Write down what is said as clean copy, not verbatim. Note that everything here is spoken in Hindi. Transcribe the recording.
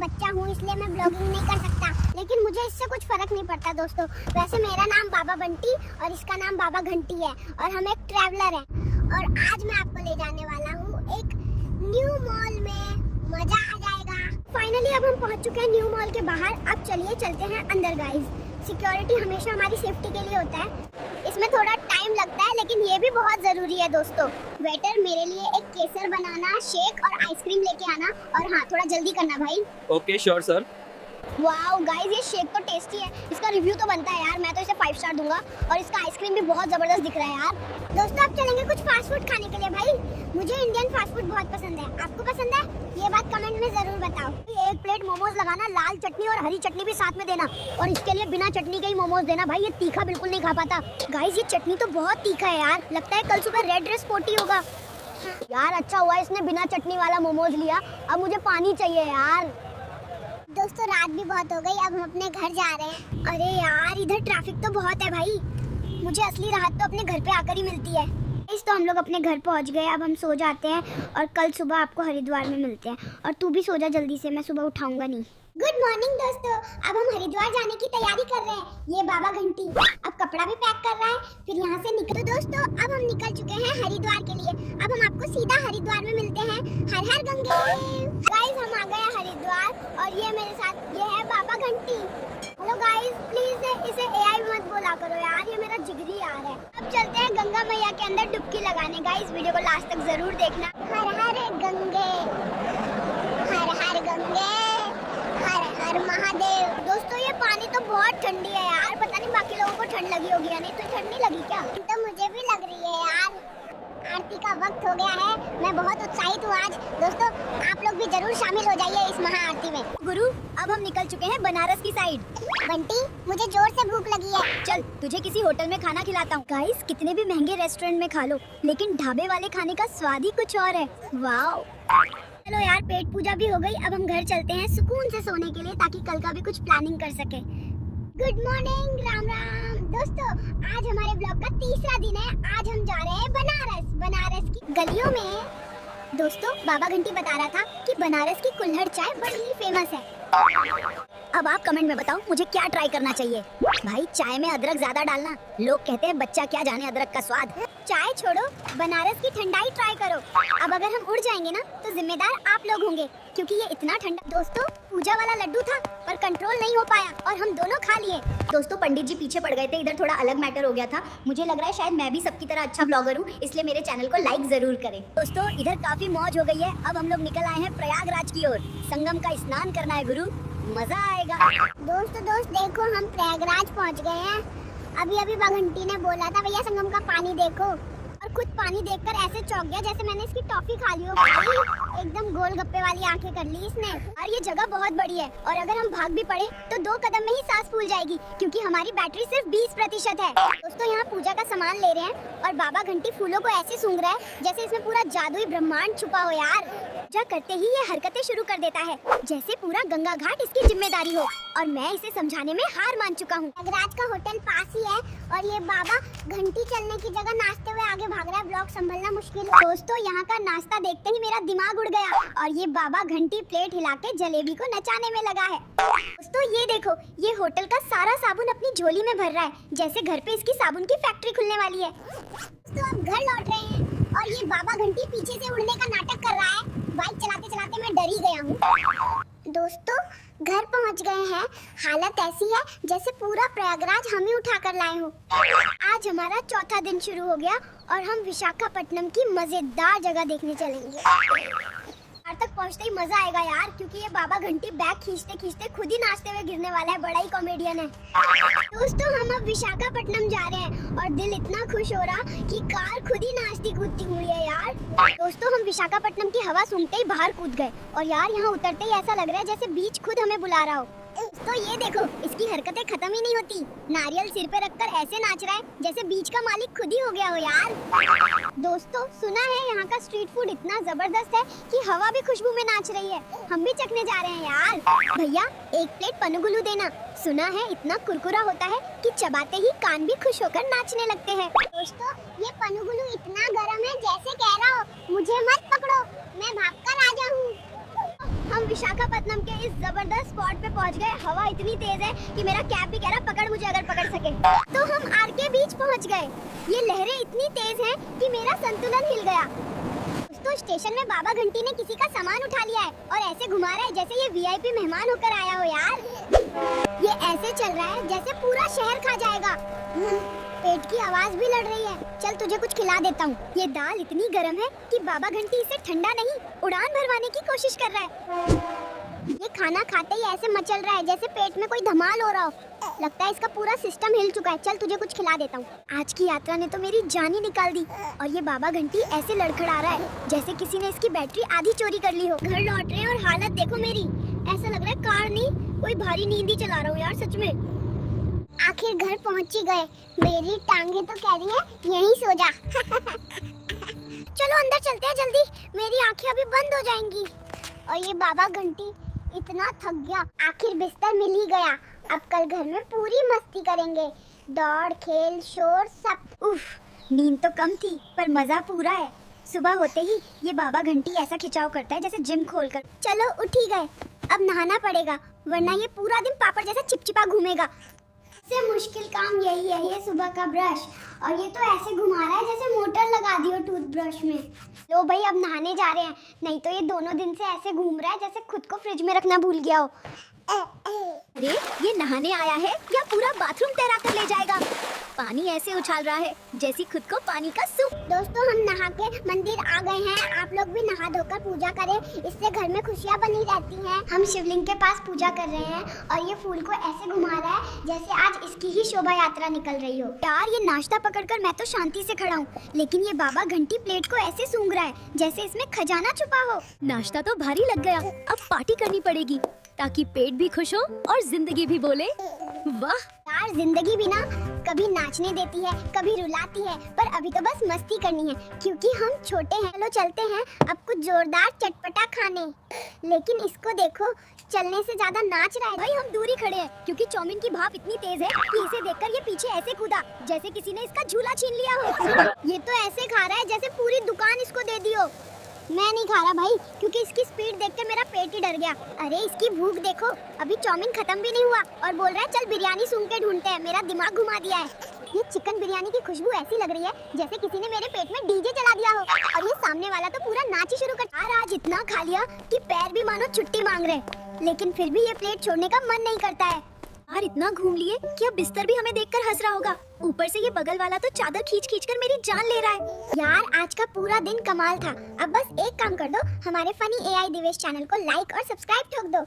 बच्चा हूँ इसलिए मैं ब्लॉगिंग नहीं कर सकता, लेकिन मुझे इससे कुछ फर्क नहीं पड़ता दोस्तों। वैसे मेरा नाम बाबा बंटी और इसका नाम बाबा घंटी है और हम एक ट्रैवलर हैं। और आज मैं आपको ले जाने वाला हूँ एक न्यू मॉल में, मजा आ जाएगा। फाइनली अब हम पहुँच चुके हैं न्यू मॉल के बाहर। अब चलिए चलते हैं अंदर गाइस। सिक्योरिटी हमेशा हमारी सेफ्टी के लिए होता है, इसमें थोड़ा टाइम लगता है लेकिन ये भी बहुत जरूरी है दोस्तों। वेटर मेरे लिए एक केसर बनाना, शेक और आइसक्रीम लेके आना, और हाँ थोड़ा जल्दी करना भाई। Okay sure sir. Wow guys, ये शेक तो टेस्टी है, इसका रिव्यू तो बनता है यार। मैं तो इसे 5 स्टार दूंगा और इसका आइसक्रीम भी बहुत जबरदस्त दिख रहा है यार। दोस्तों अब चलेंगे कुछ फास्ट फूड खाने के लिए भाई। मुझे इंडियन फास्ट फूड बहुत पसंद है, आपको पसंद है? ये बात कमेंट में जरूर बताओ। एक प्लेट मोमोज लगाना, लाल चटनी और हरी चटनी भी साथ में देना, और इसके लिए बिना चटनी के ही मोमोज देना भाई, ये तीखा बिल्कुल नहीं खा पाता। गाइस ये चटनी तो बहुत तीखा है यार, लगता है कल सुबह रेड ड्रेस पोटी होगा यार। अच्छा हुआ इसने बिना चटनी वाला मोमोज लिया, अब मुझे पानी चाहिए यार। दोस्तों रात भी बहुत हो गई, अब हम अपने घर जा रहे हैं। अरे यार इधर ट्रैफिक तो बहुत है भाई, मुझे असली राहत तो अपने घर पे आकर ही मिलती है। इस तो हम लोग अपने घर पहुंच गए, अब हम सो जाते हैं और कल सुबह आपको हरिद्वार में मिलते हैं। और तू भी सो जा जल्दी से, मैं सुबह उठाऊंगा नहीं। गुड मॉर्निंग दोस्तों, अब हम हरिद्वार जाने की तैयारी कर रहे हैं। ये बाबा घंटी अब कपड़ा भी पैक कर रहा है, फिर यहाँ से निकल। तो दोस्तों अब हम निकल चुके हैं हरिद्वार के लिए। अब हम आपको सीधा हरिद्वार में मिलते हैं। हर हर गंगे। गाइस हम आ गए हरिद्वार और ये मेरे साथ ये है बाबा घंटी। हेलो गाइस, प्लीज इसे एआई मत बोला करो यार, ये मेरा जिगरी यार है। अब चलते हैं गंगा मैया के अंदर डुबकी लगाने। गाइस वीडियो को लास्ट तक जरूर देखना। हर हर गंगे, हर हर गंगे, हर हर महादेव। दोस्तों ये पानी तो बहुत ठंडी है यार, पता नहीं बाकी लोगों को ठंड लगी होगी या नहीं। तो ठंड नहीं लगी क्या? तो मुझे भी लग रही है यार। आरती का वक्त हो गया है, मैं बहुत उत्साहित हूँ आज। दोस्तों आप लोग भी जरूर शामिल हो जाइए इस महा आरती में। गुरु अब हम निकल चुके हैं बनारस की साइड। बंटी मुझे जोर से भूख लगी है, चल तुझे किसी होटल में खाना खिलाता हूँ। गाइस कितने भी महंगे रेस्टोरेंट में खा लो, लेकिन ढाबे वाले खाने का स्वाद ही कुछ और है। वाओ चलो यार, पेट पूजा भी हो गई, अब हम घर चलते हैं सुकून से सोने के लिए, ताकि कल का भी कुछ प्लानिंग कर सके। Good morning, Ram Ram. दोस्तों आज हमारे ब्लॉग का तीसरा दिन है। आज हम जा रहे हैं बनारस। बनारस की गलियों में दोस्तों बाबा घंटी बता रहा था कि बनारस की कुल्हड़ चाय बड़ी फेमस है। अब आप कमेंट में बताओ मुझे क्या ट्राई करना चाहिए। भाई चाय में अदरक ज्यादा डालना, लोग कहते हैं बच्चा क्या जाने अदरक का स्वाद। चाय छोड़ो, बनारस की ठंडाई ट्राई करो। अब अगर हम उड़ जाएंगे ना तो जिम्मेदार आप लोग होंगे, क्योंकि ये इतना ठंडा। दोस्तों पूजा वाला लड्डू था पर कंट्रोल नहीं हो पाया और हम दोनों खा लिए। दोस्तों पंडित जी पीछे पड़ गए थे, इधर थोड़ा अलग मैटर हो गया था। मुझे लग रहा है शायद मैं भी सबकी तरह अच्छा ब्लॉगर हूँ, इसलिए मेरे चैनल को लाइक जरूर करें। दोस्तों इधर काफी मौज हो गई है, अब हम लोग निकल आए हैं प्रयागराज की ओर। संगम का स्नान करना है गुरु, मजा आएगा। दोस्त देखो हम प्रयागराज पहुंच गए हैं। अभी अभी घंटी ने बोला था भैया संगम का पानी देखो, और खुद पानी देखकर ऐसे चौंक गया जैसे मैंने इसकी टॉफी खा ली हो भाई। एकदम गोलगप्पे वाली आंखें कर ली इसने। और ये जगह बहुत बड़ी है और अगर हम भाग भी पड़े तो 2 कदम में ही सांस फूल जाएगी, क्योंकि हमारी बैटरी सिर्फ 20% है। दोस्तों यहाँ पूजा का सामान ले रहे हैं और बाबा घंटी फूलों को ऐसे सूंघ रहा है जैसे इसमें पूरा जादुई ब्रह्मांड छुपा हो यार। पूजा करते ही ये हरकतें शुरू कर देता है जैसे पूरा गंगा घाट इसकी जिम्मेदारी हो, और मैं इसे समझाने में हार मान चुका हूँ। प्रयागराज का होटल पास ही है और ये बाबा घंटी चलने की जगह नाचते हुए आगे भाग रहा है, ब्लॉग संभलना मुश्किल है। दोस्तों यहाँ का नाश्ता देखते ही मेरा दिमाग उड़ गया और ये बाबा घंटी प्लेट हिला के जलेबी को नचाने में लगा है। दोस्तों ये देखो, ये होटल का सारा साबुन अपनी झोली में भर रहा है, जैसे घर पे इसकी साबुन की फैक्ट्री खुलने वाली है। दोस्तों अब घर लौट रहे हैं और ये बाबा घंटी पीछे से उड़ने का नाटक कर रहा है। बाइक चलाते चलाते मैं डर ही गया हूँ। दोस्तों घर पहुंच गए हैं, हालत ऐसी है जैसे पूरा प्रयागराज हम ही उठा कर लाए हो। आज हमारा चौथा दिन शुरू हो गया और हम विशाखापट्टनम की मजेदार जगह देखने चलेंगे। घर तक पहुंचते ही मजा आएगा यार, क्योंकि ये बाबा घंटी बैग खींचते खींचते खुद ही नाचते हुए गिरने वाला है, बड़ा ही कॉमेडियन है। दोस्तों हम अब विशाखापट्टनम जा रहे हैं और दिल इतना खुश हो रहा कि कार खुद ही नाचती कूदती हुई है यार। दोस्तों हम विशाखापट्टनम की हवा सूंघते ही बाहर कूद गए और यार यहाँ उतरते ही ऐसा लग रहा है जैसे बीच खुद हमें बुला रहा हो। तो ये देखो, इसकी हरकतें खत्म ही नहीं होती। नारियल सिर पे रखकर ऐसे नाच रहा है जैसे बीच का मालिक खुद ही हो गया हो यार। दोस्तों सुना है यहाँ का स्ट्रीट फूड इतना जबरदस्त है कि हवा भी खुशबू में नाच रही है। हम भी चखने जा रहे हैं यार। भैया 1 प्लेट पनुगुलू देना। सुना है इतना कुरकुरा होता है कि चबाते ही कान भी खुश होकर नाचने लगते हैं। दोस्तों ये पनुगुलू इतना गर्म है जैसे कह रहा हो मुझे मत पकड़ो, मैं भाग कर आ जाऊँ। हम विशाखापट्टनम के इस जबरदस्त स्पॉट पे पहुंच गए। हवा इतनी तेज है कि मेरा कैप भी कह रहा पकड़ मुझे अगर पकड़ सके। तो हम आरके बीच पहुंच गए। ये लहरें इतनी तेज हैं कि मेरा संतुलन हिल गया। तो स्टेशन में बाबा घंटी ने किसी का सामान उठा लिया है और ऐसे घुमा रहा है जैसे ये वीआईपी मेहमान होकर आया हो यार। ये ऐसे चल रहा है जैसे पूरा शहर खा जाएगा। पेट की आवाज भी लड़ रही है। चल तुझे कुछ खिला देता हूँ। ये दाल इतनी गर्म है कि बाबा घंटी इसे ठंडा नहीं उड़ान भरवाने की कोशिश कर रहा है। ये खाना खाते ही ऐसे मचल रहा है जैसे पेट में कोई धमाल हो रहा हो। लगता है इसका पूरा सिस्टम हिल चुका है। चल तुझे कुछ खिला देता हूँ। आज की यात्रा ने तो मेरी जान ही निकाल दी। और ये बाबा घंटी ऐसे लड़खड़ा रहा है जैसे किसी ने इसकी बैटरी आधी चोरी कर ली हो। घर लौट रहे हैं और हालत देखो मेरी। ऐसा लग रहा है कार नहीं कोई भारी नींद ही चला रहा हूँ यार सच में। आखिर घर पहुँच ही गए। मेरी टांगे तो कह रही है यहीं सो जा। चलो अंदर चलते हैं जल्दी, मेरी आंखें अभी बंद हो जाएंगी। और ये बाबा घंटी इतना थक गया। आखिर बिस्तर मिल ही गया। अब कल घर में पूरी मस्ती करेंगे। दौड़ खेल शोर सब। उफ, नींद तो कम थी पर मजा पूरा है। सुबह होते ही ये बाबा घंटी ऐसा खिंचाव करता है जैसे जिम खोलकर। चलो उठ ही गए, अब नहाना पड़ेगा वरना ये पूरा दिन पापड़ जैसा चिपचिपा घूमेगा। सबसे मुश्किल काम यही है, ये सुबह का ब्रश। और ये तो ऐसे घुमा रहा है जैसे मोटर लगा दी हो टूथब्रश में। लो भाई अब नहाने जा रहे हैं, नहीं तो ये दोनों दिन से ऐसे घूम रहा है जैसे खुद को फ्रिज में रखना भूल गया हो। अरे ये नहाने आया है या पूरा बाथरूम तैरा कर ले जाएगा। पानी ऐसे उछाल रहा है जैसे खुद को पानी का सूप। दोस्तों हम नहा के मंदिर आ गए हैं। आप लोग भी नहा धोकर पूजा करें, इससे घर में खुशियां बनी रहती हैं। हम शिवलिंग के पास पूजा कर रहे हैं और ये फूल को ऐसे घुमा रहा है जैसे आज इसकी ही शोभा यात्रा निकल रही हो। यार ये नाश्ता पकड़कर मैं तो शांति से खड़ा हूँ, लेकिन ये बाबा घंटी प्लेट को ऐसे सूंघ रहा है जैसे इसमें खजाना छुपा हो। नाश्ता तो भारी लग गया, अब पार्टी करनी पड़ेगी ताकि पेट भी खुश हो और जिंदगी भी बोले वाह। यार जिंदगी भी ना कभी नाचने देती है कभी रुलाती है, पर अभी तो बस मस्ती करनी है क्योंकि हम छोटे हैं। चलो चलते हैं अब कुछ जोरदार चटपटा खाने। लेकिन इसको देखो चलने से ज्यादा नाच रहा है। भाई हम दूर ही खड़े हैं क्योंकि चाउमीन की भाप इतनी तेज है कि इसे देखकर ये पीछे ऐसे कूदा जैसे किसी ने इसका झूला छीन लिया हो। ये तो ऐसे खा रहा है जैसे पूरी दुकान इसको दे दी हो। मैं नहीं खा रहा भाई क्योंकि इसकी स्पीड देख के मेरा पेट ही डर गया। अरे इसकी भूख देखो, अभी चाउमीन खत्म भी नहीं हुआ और बोल रहा है चल बिरयानी सूंघ के ढूंढते हैं। मेरा दिमाग घुमा दिया है। ये चिकन बिरयानी की खुशबू ऐसी लग रही है जैसे किसी ने मेरे पेट में डीजे चला दिया हो। और ये सामने वाला तो पूरा नाच ही शुरू कर। यार आज इतना खा लिया कि पैर भी मानो छुट्टी मांग रहे, लेकिन फिर भी ये प्लेट छोड़ने का मन नहीं करता है। यार इतना घूम लिए कि अब बिस्तर भी हमें देखकर हंस रहा होगा। ऊपर से ये बगल वाला तो चादर खींच खींच कर मेरी जान ले रहा है। यार आज का पूरा दिन कमाल था। अब बस एक काम कर दो, हमारे फनी एआई दिवेश चैनल को लाइक और सब्सक्राइब ठोक दो।